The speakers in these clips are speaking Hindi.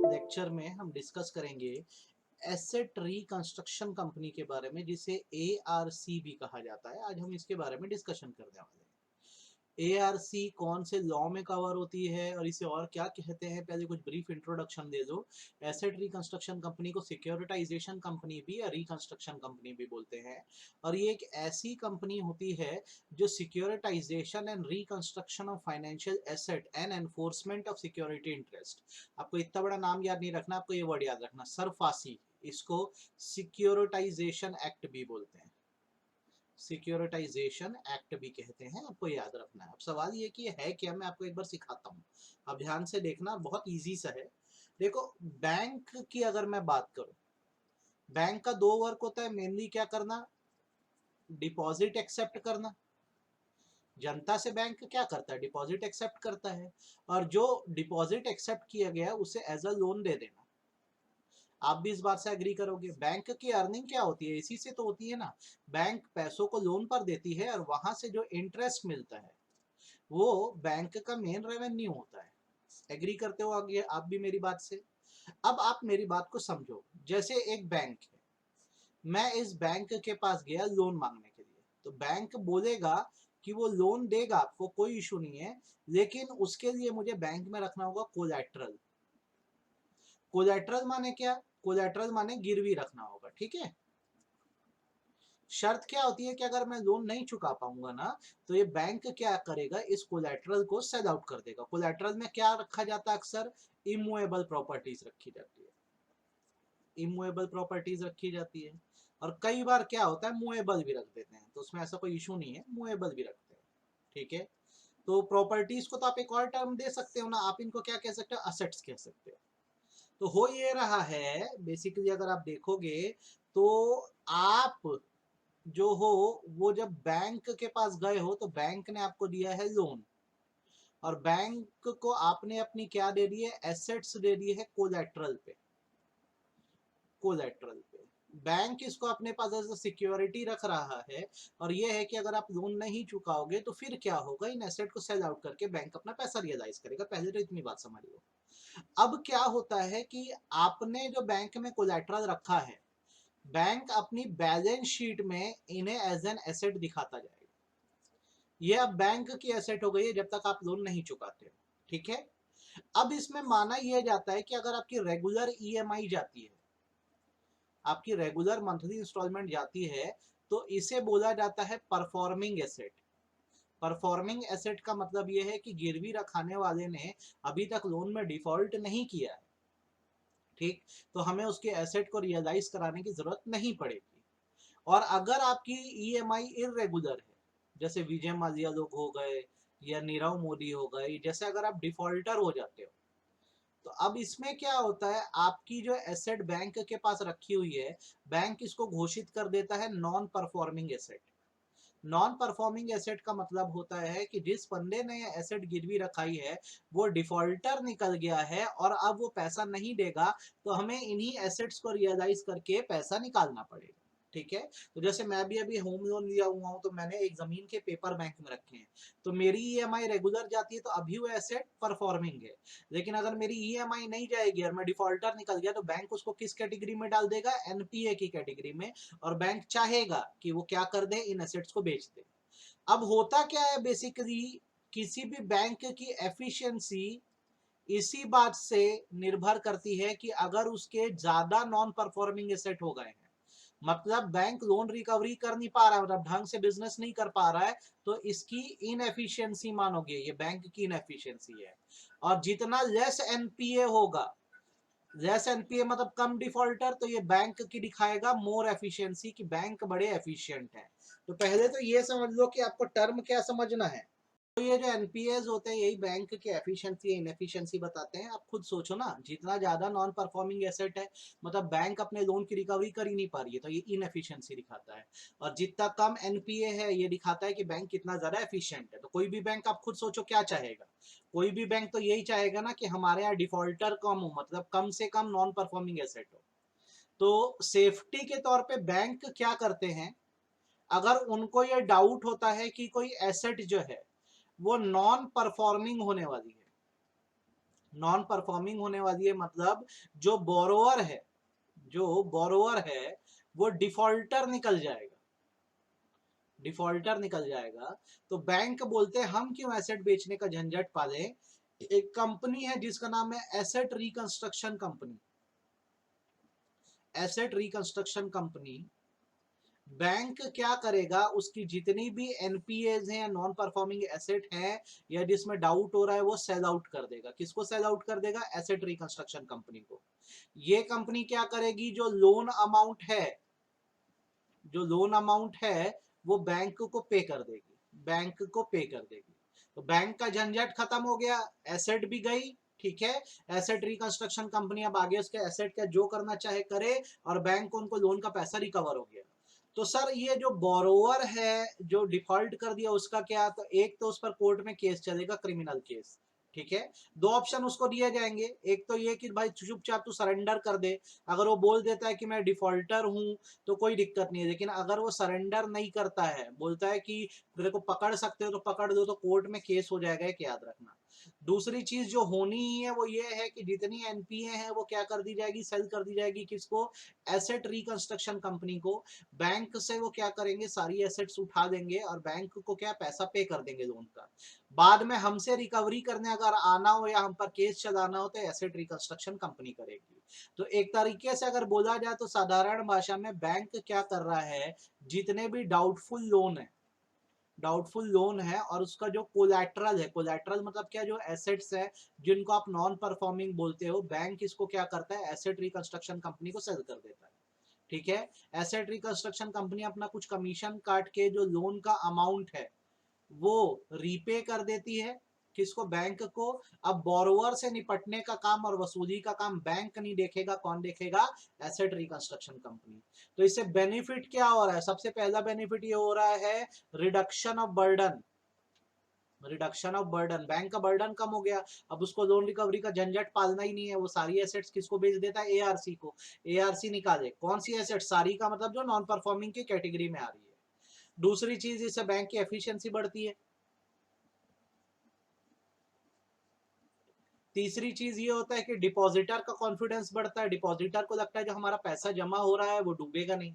लेक्चर में हम डिस्कस करेंगे एसेट रिकंस्ट्रक्शन कंपनी के बारे में, जिसे एआरसी भी कहा जाता है। आज हम इसके बारे में डिस्कशन करने वाले हैं। एआरसी कौन से लॉ में कवर होती है और इसे और क्या कहते हैं, पहले कुछ ब्रीफ इंट्रोडक्शन दे दो। एसेट रिकंस्ट्रक्शन कंपनी को सिक्योरिटाइजेशन कंपनी भी या रिकंस्ट्रक्शन कंपनी भी बोलते हैं, और ये एक ऐसी कंपनी होती है जो securitization and reconstruction of financial asset and enforcement of security interest. आपको इतना बड़ा नाम याद नहीं रखना, आपको ये वर्ड याद रखना, सरफासी। इसको सिक्योरिटाइजेशन एक्ट भी बोलते हैं, सिक्योरिटाइजेशन एक्ट भी कहते हैं, आपको याद रखना है। अब सवाल ये कि है क्या, मैं आपको एक बार सिखाता हूँ। अब ध्यान से देखना, बहुत इजी सा है। देखो, बैंक की अगर मैं बात करूं, बैंक का दो वर्क होता है मेनली। क्या करना? डिपॉजिट एक्सेप्ट करना। जनता से बैंक क्या करता है? डिपॉजिट एक्सेप्ट करता है, और जो डिपॉजिट एक्सेप्ट किया गया उसे एज अ लोन दे देना। आप भी इस बात से एग्री करोगे। बैंक की अर्निंग क्या होती है? इसी से तो होती है ना। बैंक पैसों को लोन पर देती है और वहां से जो इंटरेस्ट मिलता है वो बैंक का मेन रेवेन्यू होता है। एग्री करते हो आगे आप भी मेरी बात से? अब आप मेरी बात को समझो। जैसे एक बैंक है, मैं इस बैंक के पास गया लोन मांगने के लिए, तो बैंक बोलेगा कि वो लोन देगा आपको, कोई इशू नहीं है, लेकिन उसके लिए मुझे बैंक में रखना होगा कोलैटरल। कोलैटरल माने क्या? कोलैटरल माने गिरवी रखना होगा, ठीक है। शर्त क्या होती है कि अगर मैं लोन नहीं चुका पाऊंगा ना, तो ये बैंक क्या करेगा, इस कोलैटरल को सेल आउट कर देगा। कोलैटरल में क्या रखा जाता है? अक्सर इमूवेबल प्रॉपर्टीज रखी जाती है, इमूवेबल प्रॉपर्टीज रखी जाती है। और कई बार क्या होता है, मूवेबल भी रख देते हैं, तो उसमें ऐसा कोई इशू नहीं है, मूवेबल भी रखते हैं, ठीक है। तो प्रॉपर्टीज को तो आप एक और टर्म दे सकते हो ना, आप इनको क्या कह सकते हो? असेट्स कह सकते हो। तो हो ये रहा है बेसिकली, अगर आप देखोगे तो आप जो हो वो जब बैंक के पास गए हो, तो बैंक ने आपको दिया है लोन, और बैंक को आपने अपनी क्या दे दी है? एसेट्स दे दी है कोलैटरल पे। कोलैटरल पे बैंक इसको अपने पास एज सिक्योरिटी रख रहा है, और ये है कि अगर आप लोन नहीं चुकाओगे तो फिर क्या होगा, इन एसेट को सेल आउट करके बैंक अपना पैसा रियलाइज करेगा। पहले तो इतनी बात समझ लो। अब क्या होता है कि आपने जो बैंक में कोलैटरल रखा है, बैंक अपनी बैलेंस शीट में इन्हें एज एन एसेट दिखाता जाएगा। ये अब बैंक की एसेट हो गई है जब तक आप लोन नहीं चुकाते हो, ठीक है। अब इसमें माना यह जाता है कि अगर आपकी रेगुलर ईएमआई जाती है, आपकी रेगुलर मंथली इंस्टॉलमेंट जाती है, तो इसे बोला जाता है परफॉर्मिंग एसेट। परफॉर्मिंग एसेट का मतलब यह है कि गिरवी रखाने वाले ने अभी तक लोन में डिफॉल्ट नहीं किया है, ठीक। तो हमें उसके एसेट को रियलाइज कराने की जरूरत नहीं पड़ेगी। और अगर आपकी ईएमआई इरेगुलर है, जैसे विजय माल्या लोग हो गए या नीरव मोदी हो गए, जैसे अगर आप डिफॉल्टर हो जाते हो, तो अब इसमें क्या होता है, आपकी जो एसेट बैंक के पास रखी हुई है, बैंक इसको घोषित कर देता है non performing asset. Non performing asset का मतलब होता है कि जिस बंदे ने एसेट गिरवी रखाई है वो डिफॉल्टर निकल गया है, और अब वो पैसा नहीं देगा, तो हमें इन्हीं एसेट्स को रियलाइज करके पैसा निकालना पड़ेगा, ठीक है। तो जैसे मैं भी अभी होम लोन लिया हुआ हूं, तो मैंने एक जमीन के पेपर बैंक में रखे हैं, तो मेरी ईएमआई रेगुलर जाती है, तो अभी वो एसेट परफॉर्मिंग है। लेकिन अगर मेरी ईएमआई नहीं जाएगी और मैं डिफॉल्टर निकल गया, तो बैंक उसको किस कैटेगरी में डाल देगा? एनपीए की कैटेगरी में। और बैंक चाहेगा कि वो क्या कर दे, इन एसेट्स को बेच दे। अब होता क्या है बेसिकली, किसी भी बैंक की एफिशिएंसी इसी बात से निर्भर करती है कि अगर उसके ज्यादा नॉन परफॉर्मिंग एसेट हो गए हैं, मतलब बैंक लोन रिकवरी कर नहीं पा रहा है, मतलब ढंग से बिजनेस नहीं कर पा रहा है, तो इसकी इनएफिशिएंसी मानोगे, ये बैंक की इनएफिशिएंसी है। और जितना लेस एनपीए होगा, लेस एनपीए मतलब कम डिफॉल्टर, तो ये बैंक की दिखाएगा मोर एफिशिएंसी, कि बैंक बड़े एफिशिएंट है। तो पहले तो ये समझ लो कि आपको टर्म क्या समझना है। तो ये जो एनपीएस होते हैं यही बैंक की एफिशिएंसी इनएफिशिएंसी बताते हैं। आप खुद सोचो ना, जितना ज्यादा नॉन परफॉर्मिंग एसेट है, मतलब बैंक अपने लोन की रिकवरी कर ही नहीं पा रही है, तो ये इनएफिशिएंसी दिखाता है। और जितना कम एनपीए है, ये दिखाता है कि बैंक कितना ज्यादा एफिशिएंट है। तो कोई भी बैंक, आप खुद सोचो क्या चाहेगा? कोई भी बैंक तो यही चाहेगा ना कि हमारे यहाँ डिफॉल्टर कम हो, मतलब कम से कम नॉन परफॉर्मिंग एसेट हो। तो सेफ्टी के तौर पे बैंक क्या करते हैं, अगर उनको ये डाउट होता है कि कोई एसेट जो है वो नॉन परफॉर्मिंग होने वाली है, नॉन परफॉर्मिंग होने वाली है मतलब जो बोरोअर है, जो बोरोअर है वो डिफॉल्टर निकल जाएगा, डिफॉल्टर निकल जाएगा। तो बैंक बोलते हैं हम क्यों एसेट बेचने का झंझट पाले, एक कंपनी है जिसका नाम है asset reconstruction company, asset reconstruction company. Bank क्या करेगा, उसकी जितनी भी एनपीएज हैं, नॉन परफॉर्मिंग एसेट हैं, या जिसमें डाउट हो रहा है वो सेल आउट कर देगा। किसको सेल आउट कर देगा? एसेट रिकंस्ट्रक्शन कंपनी को। ये कंपनी क्या करेगी, जो लोन अमाउंट है, जो लोन अमाउंट है वो बैंक को पे कर देगी, बैंक को पे कर देगी। तो बैंक का झंझट खत्म हो गया, एसेट भी गई, ठीक है। एसेट रिकंस्ट्रक्शन कंपनी अब आगे उसके एसेट का जो करना चाहे करे, और बैंक को उनको लोन का पैसा रिकवर हो गया। तो सर ये जो बोरोवर है जो डिफॉल्ट कर दिया उसका क्या, तो एक तो उस पर कोर्ट में केस चलेगा, क्रिमिनल केस, ठीक है। दो ऑप्शन उसको दिए जाएंगे, एक तो ये कि भाई चुपचाप तू सरेंडर कर दे। अगर वो बोल देता है कि मैं डिफॉल्टर हूं तो कोई दिक्कत नहीं है, लेकिन अगर वो सरेंडर नहीं करता है, बोलता है कि तेरे को पकड़ सकते हो तो पकड़ दो, तो कोर्ट में केस हो जाएगा, एक याद रखना। दूसरी चीज जो होनी ही है वो ये है कि जितनी एनपीए है वो क्या कर दी जाएगी, सेल कर दी जाएगी। किसको? एसेट रिकंस्ट्रक्शन कंपनी को। बैंक से वो क्या करेंगे, सारी एसेट्स उठा देंगे और बैंक को क्या पैसा पे कर देंगे लोन का। बाद में हमसे रिकवरी करने अगर आना हो या हम पर केस चलाना हो तो एसेट रिकंस्ट्रक्शन कंपनी करेगी। तो एक तरीके से अगर बोला जाए तो साधारण भाषा में बैंक क्या कर रहा है, जितने भी डाउटफुल लोन है, डाउटफुल लोन है और उसका जो कोलैटरल है, कोलैटरल मतलब क्या, जो एसेट्स है जिनको आप नॉन परफॉर्मिंग बोलते हो, बैंक इसको क्या करता है, एसेट रिकंस्ट्रक्शन कंपनी को सेल कर देता है, ठीक है। एसेट रिकंस्ट्रक्शन कंपनी अपना कुछ कमीशन काट के जो लोन का अमाउंट है वो रीपे कर देती है। किसको? बैंक को। अब बोरोवर से निपटने का काम और वसूली का काम बैंक नहीं देखेगा, कौन देखेगा? Asset reconstruction company. तो इससे बेनिफिट क्या हो रहा है? सबसे पहला बेनिफिट ये हो रहा है reduction of burden, reduction of burden, bank का बर्डन कम हो गया। अब उसको लोन रिकवरी का झंझट पालना ही नहीं है, वो सारी एसेट्स किसको बेच देता है? एआरसी को। एआरसी निकाले कौन सी एसेट? सारी का मतलब जो नॉन परफॉर्मिंग की कैटेगरी में आ रही है। दूसरी चीज, इससे बैंक की एफिशिएंसी बढ़ती है। तीसरी चीज ये होता है कि डिपॉजिटर का कॉन्फिडेंस बढ़ता है। डिपॉजिटर को लगता है जो हमारा पैसा जमा हो रहा है वो डूबेगा नहीं।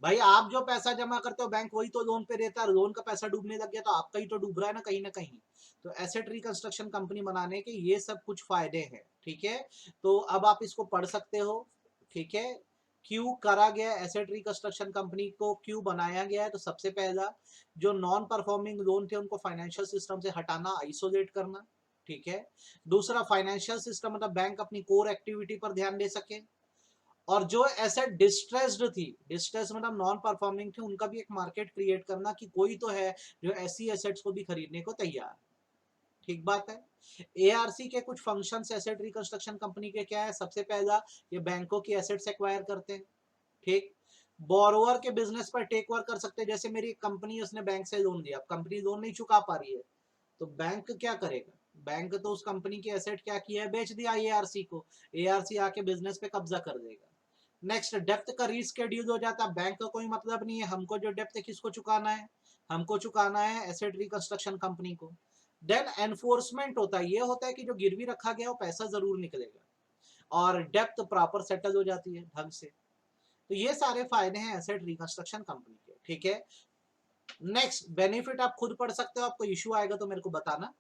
भाई आप जो पैसा जमा करते हो बैंक वही तो लोन पे देता है, लोन का पैसा डूबने लग गया तो आपका ही तो डूब रहा है ना कहीं। तो एसेट रिकंस्ट्रक्शन कंपनी बनाने के ये सब कुछ फायदे हैं, ठीक है। तो अब आप इसको पढ़ सकते हो, ठीक है। क्यों करा गया एसेट रिकंस्ट्रक्शन कंपनी को, क्यों बनाया गया है? तो सबसे पहला, जो नॉन परफॉर्मिंग लोन थे उनको फाइनेंशियल सिस्टम से हटाना, आइसोलेट करना, ठीक है। दूसरा, फाइनेंशियल सिस्टम मतलब बैंक अपनी कोर एक्टिविटी पर ध्यान दे सके। और जो एसेट डिस्ट्रेस्ड थी, डिस्ट्रेस मतलब नॉन परफॉर्मिंग थी, उनका भी एक मार्केट क्रिएट करना कि कोई तो है जो ऐसी एसेट्स को भी खरीदने को तैयार। ठीक बात है। एआरसी के कुछ फंक्शंस एसेट रिकंस्ट्रक्शन कंपनी के क्या है? सबसे पहला, ये बैंकों की एसेट्स एक्वायर करते हैं, ठीक। बोरोवर के बिजनेस पर टेक ओवर कर सकते हैं। जैसे मेरी कंपनी, उसने बैंक से लोन दिया, अब कंपनी लोन नहीं चुका पा रही है तो बैंक क्या करेगा? बैंक तो उस कंपनी की एसेट क्या किया है, बेच दिया एआरसी को। एआरसी आके बिजनेस पे कब्जा कर देगा। नेक्स्ट, डेप्थ का रीस्केड्यूल हो जाता है। बैंक का कोई मतलब नहीं है, हमको जो डेप्थ है किसको चुकाना है? हमको चुकाना है एसेट रिकंस्ट्रक्शन कंपनी को। देन एनफोर्समेंट होता है, ये होता है कि जो गिरवी रखा गया वो पैसा जरूर निकलेगा, और डेप्थ प्रॉपर सेटल हो जाती है ढंग से। तो ये सारे फायदे हैं एसेट रिकंस्ट्रक्शन कंपनी के, ठीक है। नेक्स्ट बेनिफिट आप खुद पढ़ सकते हो, आपको इश्यू आएगा तो मेरे को बताना।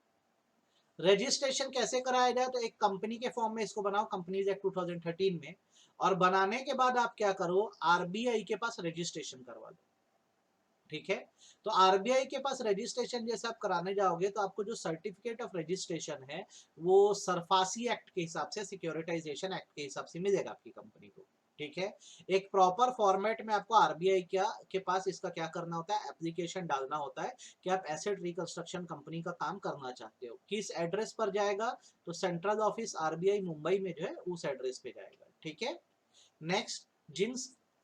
रजिस्ट्रेशन कैसे कराया जाए? तो एक कंपनी के फॉर्म में इसको बनाओ, कंपनीज एक्ट 2013 में, और बनाने के बाद आप क्या करो, आरबीआई के पास रजिस्ट्रेशन करवा दो, ठीक है। तो आरबीआई के पास रजिस्ट्रेशन जैसे आप कराने जाओगे तो आपको जो सर्टिफिकेट ऑफ रजिस्ट्रेशन है वो सरफासी एक्ट के हिसाब से, सिक्योरिटाइजेशन एक्ट के हिसाब से मिलेगा आपकी कंपनी को, ठीक है। एक प्रॉपर फॉर्मेट में आपको आरबीआई के पास इसका क्या करना होता है, एप्लीकेशन डालना होता है कि आप एसेट रिकंस्ट्रक्शन कंपनी का काम करना चाहते हो। किस एड्रेस पर जाएगा? तो सेंट्रल ऑफिस आरबीआई मुंबई में जो है उस एड्रेस पे जाएगा, ठीक है। नेक्स्ट, जिन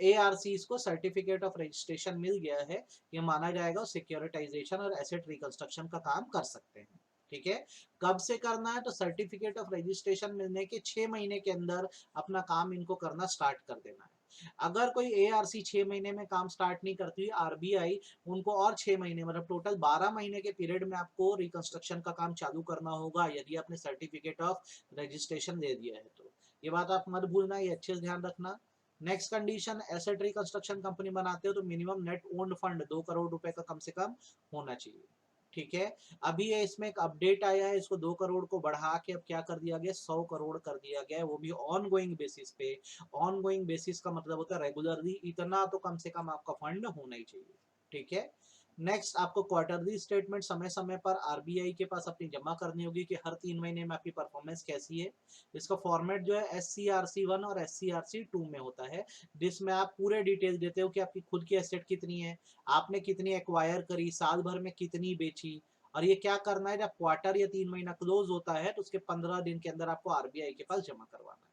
एआरसीज को सर्टिफिकेट ऑफ रजिस्ट्रेशन मिल गया है, ये माना जाएगा सिक्योरिटाइजेशन और एसेट रिकंस्ट्रक्शन का काम कर सकते हैं। ठीक है। कब से करना है, तो सर्टिफिकेट ऑफ रजिस्ट्रेशन मिलने के 6 महीने के अंदर अपना काम इनको करना स्टार्ट कर देना है। अगर कोई एआरसी 6 महीने में काम स्टार्ट नहीं करती, आरबीआई उनको और 6 महीने मतलब टोटल 12 महीने के पीरियड में आपको रिकंस्ट्रक्शन का काम चालू करना होगा, यदि आपने सर्टिफिकेट ऑफ रजिस्ट्रेशन दे दिया है तो। ये बात आप मत भूलना, ये अच्छे से ध्यान रखना। Next condition, asset reconstruction company बनाते हो तो minimum net owned fund 2 crore रुपए का कम से कम होना चाहिए। ठीक है। अभी ये इसमें एक अपडेट आया है, इसको 2 करोड़ को बढ़ा के अब क्या कर दिया गया, 100 करोड़ कर दिया गया है, वो भी ऑन गोइंग बेसिस पे। ऑन गोइंग बेसिस का मतलब होता है रेगुलरली इतना तो कम से कम आपका फंड होना ही चाहिए। ठीक है। नेक्स्ट, आपको क्वार्टरली स्टेटमेंट समय समय पर आरबीआई के पास अपनी जमा करनी होगी कि हर 3 महीने में आपकी परफॉर्मेंस कैसी है। इसका फॉर्मेट जो है SCRC 1 और SCRC 2 में होता है, जिसमें आप पूरे डिटेल देते हो कि आपकी खुद की एसेट कितनी है, आपने कितनी एक्वायर करी, साल भर में कितनी बेची। और ये क्या करना है, जब क्वार्टर या 3 महीना क्लोज होता है तो उसके 15 दिन के अंदर आपको आरबीआई के पास जमा करवाना है।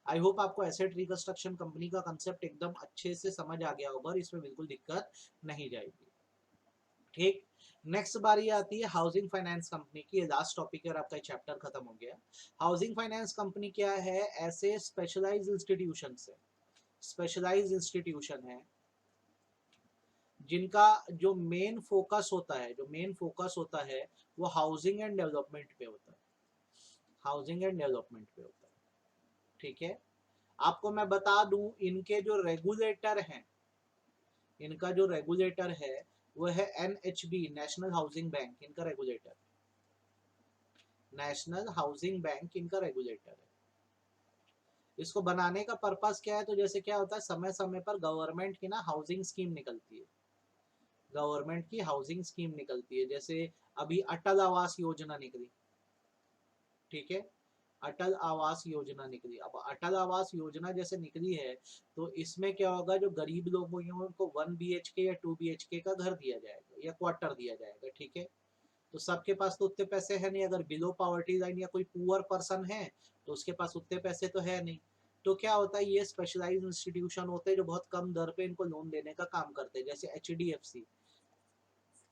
आई होप आपको एसेट रिकंस्ट्रक्शन कंपनी का कंसेप्ट एकदम अच्छे से समझ आ गया होगा, इसमें बिल्कुल दिक्कत नहीं जाएगी। ठीक। नेक्स्ट बारी आती है हाउसिंग फाइनेंस कंपनी की, लास्ट टॉपिक है और आपका चैप्टर खत्म हो गया। हाउसिंग फाइनेंस कंपनी क्या है, ऐसे स्पेशलाइज्ड इंस्टीट्यूशन है, स्पेशलाइज्ड इंस्टीट्यूशन है जिनका जो मेन फोकस होता है, जो मेन फोकस होता है वो हाउसिंग एंड डेवलपमेंट पे होता है, हाउसिंग एंड डेवलपमेंट पे होता है। ठीक है। आपको मैं बता दूं, इनके जो रेगुलेटर हैं, इनका जो रेगुलेटर है वो है NHB, नेशनल हाउसिंग बैंक इनका रेगुलेटर, नेशनल हाउसिंग बैंक इनका रेगुलेटर है। इसको बनाने का पर्पस क्या है, तो जैसे क्या होता है, समय समय पर गवर्नमेंट की ना हाउसिंग स्कीम निकलती है, गवर्नमेंट की हाउसिंग स्कीम निकलती है, जैसे अभी अटल आवास योजना निकली। ठीक है। अटल आवास योजना निकली। अब अटल आवास योजना जैसे निकली है तो इसमें क्या होगा, जो गरीब लोग होंगे उनको 1 BHK या 2 BHK का घर दिया जाएगा या क्वार्टर दिया जाएगा। ठीक है। तो सबके पास तो उतने पैसे है नहीं, अगर बिलो पॉवर्टी लाइन या कोई पुअर पर्सन है तो उसके पास उतने पैसे तो है नहीं। तो क्या होता है, ये स्पेशलाइज्ड इंस्टीट्यूशन होते हैं जो बहुत कम दर पे इनको लोन देने का काम करते हैं, जैसे HDFC।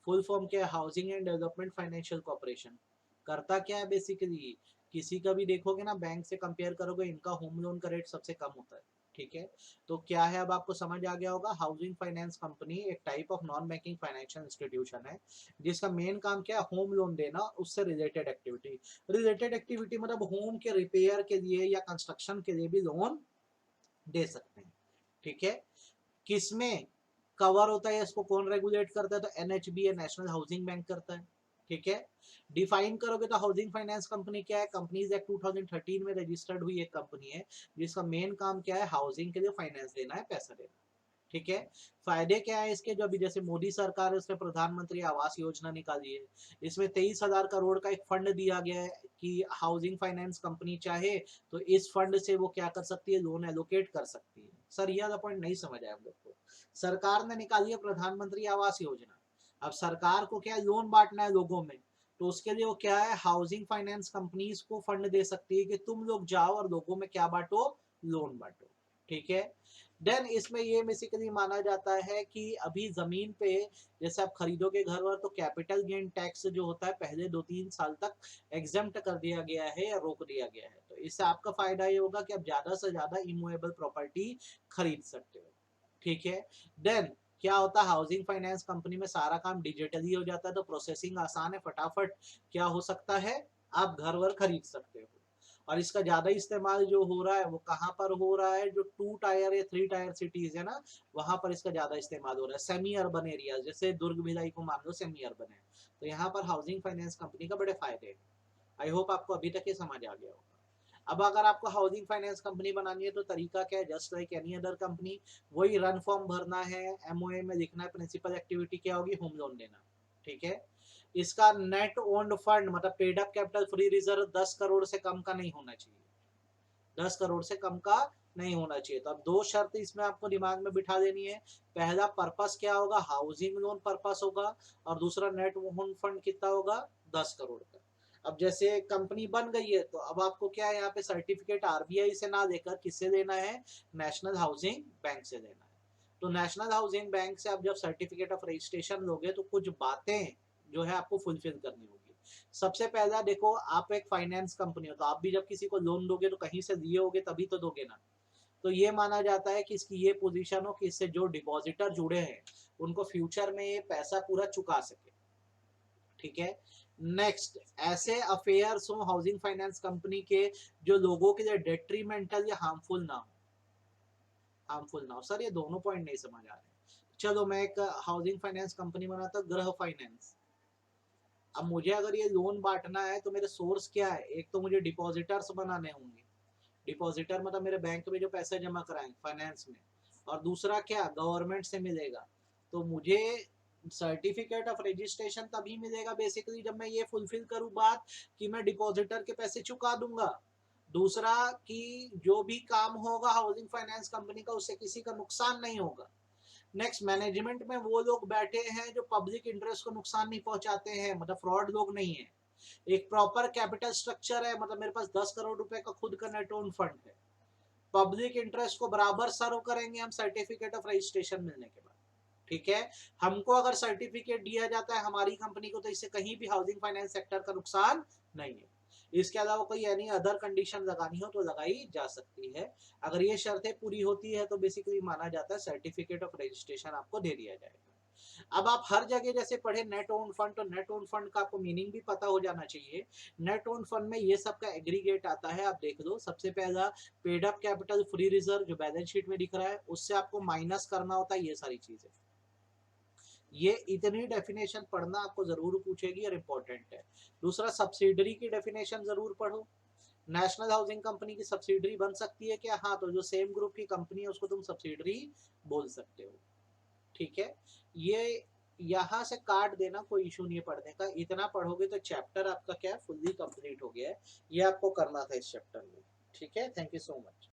फुल फॉर्म क्या है, housing and development financial corporation. करता क्या है बेसिकली, किसी का भी देखोगे ना बैंक से कंपेयर करोगे, इनका होम लोन का रेट सबसे कम होता है। ठीक है। तो क्या है, अब आपको समझ आ गया होगा, हाउसिंग फाइनेंस कंपनी एक type of non banking financial institution है जिसका मेन काम क्या है, होम लोन देना, उससे रिलेटेड एक्टिविटी। रिलेटेड एक्टिविटी मतलब होम के रिपेयर के लिए या कंस्ट्रक्शन के लिए भी लोन दे सकते हैं। ठीक है। किसमें कवर होता है, इसको कौन रेगुलेट करता है, तो NHB है, नेशनल हाउसिंग बैंक करता है। ठीक है। डिफाइन करोगे तो हाउसिंग फाइनेंस कंपनी क्या है, कंपनीज एक्ट 2013 में रजिस्टर्ड हुई एक कंपनी है जिसका मेन काम क्या है, हाउसिंग के लिए फाइनेंस देना है, पैसा देना। ठीक है। फायदे क्या है इसके, जो अभी जैसे मोदी सरकार है उसने प्रधानमंत्री आवास योजना निकाली है, इसमें 23,000 करोड़ का एक फंड दिया गया है कि हाउसिंग फाइनेंस कंपनी चाहे तो इस फंड से वो क्या कर सकती है, लोन एलोकेट कर सकती है। सर ये वाला पॉइंट नहीं समझ आया हम लोग को। सरकार ने निकाली है प्रधानमंत्री आवास योजना, अब सरकार को क्या लोन बांटना है लोगों में, तो उसके लिए वो क्या है, हाउसिंग फाइनेंस कंपनीज को फंड दे सकती है कि तुम लोग जाओ और लोगों में क्या बांटो, लोन बांटो। ठीक है। देन इसमें ये बेसिकली माना जाता है कि अभी जमीन पे जैसे आप खरीदोगे घर वर तो कैपिटल गेन टैक्स जो होता है पहले 2-3 साल तक एग्जम्प्ट कर दिया गया है या रोक दिया गया है, तो इससे आपका फायदा ये होगा कि आप ज्यादा से ज्यादा इमूवेबल प्रॉपर्टी खरीद सकते हो। ठीक है। देन क्या होता है, हाउसिंग फाइनेंस कंपनी में सारा काम डिजिटली हो जाता है तो प्रोसेसिंग आसान है, फटाफट क्या हो सकता है, आप घर वर खरीद सकते हो। और इसका ज्यादा इस्तेमाल जो हो रहा है वो कहाँ पर हो रहा है, जो 2 टायर या 3 टायर सिटीज है ना, वहां पर इसका ज्यादा इस्तेमाल हो रहा है। सेमी अर्बन एरिया जैसे दुर्ग भिलाई को मान लो सेमी अर्बन है, तो यहाँ पर हाउसिंग फाइनेंस कंपनी का बड़े फायदे हैं। आई होप आपको अभी तक ये समझ आ गया होगा। अब अगर आपको हाउसिंग फाइनेंस कंपनी बनानी है तो तरीका क्या है, just like any other company, वही रन फॉर्म भरना है, MOA में लिखना है, प्रिंसिपल एक्टिविटी क्या होगी, होम लोन देना। ठीक है। इसका नेट ओन्ड फंड मतलब paid up capital free reserve 10 crore से कम का नहीं होना चाहिए, 10 करोड़ से कम का नहीं होना चाहिए। तो अब दो शर्त इसमें आपको दिमाग में बिठा देनी है, पहला पर्पस क्या होगा, हाउसिंग लोन पर्पस होगा, और दूसरा नेट ओन्ड फंड कितना होगा, 10 करोड़ का। अब जैसे कंपनी बन गई है तो अब आपको क्या है, यहाँ पे सर्टिफिकेट आरबीआई से ना लेकर किससे लेना है, नेशनल हाउसिंग बैंक से लेना है। तो नेशनल हाउसिंग बैंक से आप जब सर्टिफिकेट ऑफ रजिस्ट्रेशन लोगे तो कुछ बातें जो है आपको फुलफिल करनी होगी। सबसे पहला देखो, आप एक फाइनेंस कंपनी हो तो आप भी जब किसी को लोन दोगे तो कहीं से दिए होगे तभी तो दोगे ना। तो ये माना जाता है कि इसकी ये पोजीशन हो कि इससे जो डिपॉजिटर जुड़े हैं उनको फ्यूचर में ये पैसा पूरा चुका सके। ठीक है। नेक्स्ट, ऐसे अफेयर्स हो हाउसिंग फाइनेंस कंपनी के जो लोगों के लिए डेट्रीमेंटल या हार्मफुल ना हो। हार्मफुल ना हो सर, ये दोनों पॉइंट नहीं समझ आ रहे। चलो मैं एक हाउसिंग फाइनेंस कंपनी बनाता, गृह फाइनेंस। अब मुझे अगर ये लोन बांटना है तो मेरे सोर्स क्या है, एक तो मुझे डिपॉजिटर्स बनाने होंगे। डिपॉजिटर मतलब मेरे बैंक में जो पैसे जमा कराएंगे फाइनेंस में। और दूसरा क्या, गवर्नमेंट से मिलेगा। तो मुझे सर्टिफिकेट ऑफ रजिस्ट्रेशन तभी मिलेगा बेसिकली जब मैं ये फुलफिल करूं बात कि मैं डिपॉजिटर के पैसे चुका दूंगा। दूसरा कि जो भी काम होगा हाउसिंग फाइनेंस कंपनी का उससे किसी का नुकसान नहीं होगा। नेक्स्ट, मैनेजमेंट में वो लोग बैठे हैं जो पब्लिक इंटरेस्ट को नुकसान नहीं पहुंचाते हैं, मतलब फ्रॉड लोग नहीं है। एक प्रॉपर कैपिटल स्ट्रक्चर है, मतलब मेरे पास 10 करोड़ रुपए का खुद का नेट ओन फंड है। पब्लिक इंटरेस्ट को बराबर सर्व करेंगे हम सर्टिफिकेट ऑफ रजिस्ट्रेशन मिलने के बाद। ठीक है। हमको अगर सर्टिफिकेट दिया जाता है हमारी कंपनी को तो इससे कहीं भी हाउसिंग फाइनेंस सेक्टर का नुकसान नहीं है। इसके अलावा कोई एनी अदर कंडीशन लगानी हो तो लगाई जा सकती है। अगर ये शर्तें पूरी होती है तो बेसिकली माना जाता है सर्टिफिकेट ऑफ रजिस्ट्रेशन आपको दे दिया जाएगा। अब आप हर जगह जैसे पढ़े नेट ओन फंड, तो नेट ओन फंड का आपको मीनिंग भी पता हो जाना चाहिए। नेट ओन फंड में ये सब का एग्रीगेट आता है, आप देख लो। सबसे पहला paid up capital free reserve जो बैलेंस शीट में दिख रहा है उससे आपको माइनस करना होता है ये सारी चीजें। ये इतनी डेफिनेशन पढ़ना आपको जरूर पूछेगी और इम्पोर्टेंट है। दूसरा, सब्सिडरी की डेफिनेशन जरूर पढ़ो। नेशनल हाउसिंग कंपनी की सब्सिडरी बन सकती है क्या? हाँ, तो जो सेम ग्रुप की कंपनी है उसको तुम सब्सिडरी बोल सकते हो। ठीक है। ये यहाँ से काट देना, कोई इशू नहीं है पढ़ने का। इतना पढ़ोगे तो चैप्टर आपका क्या है, फुल्ली कंप्लीट हो गया है। ये आपको करना था इस चैप्टर में। ठीक है, थैंक यू सो मच।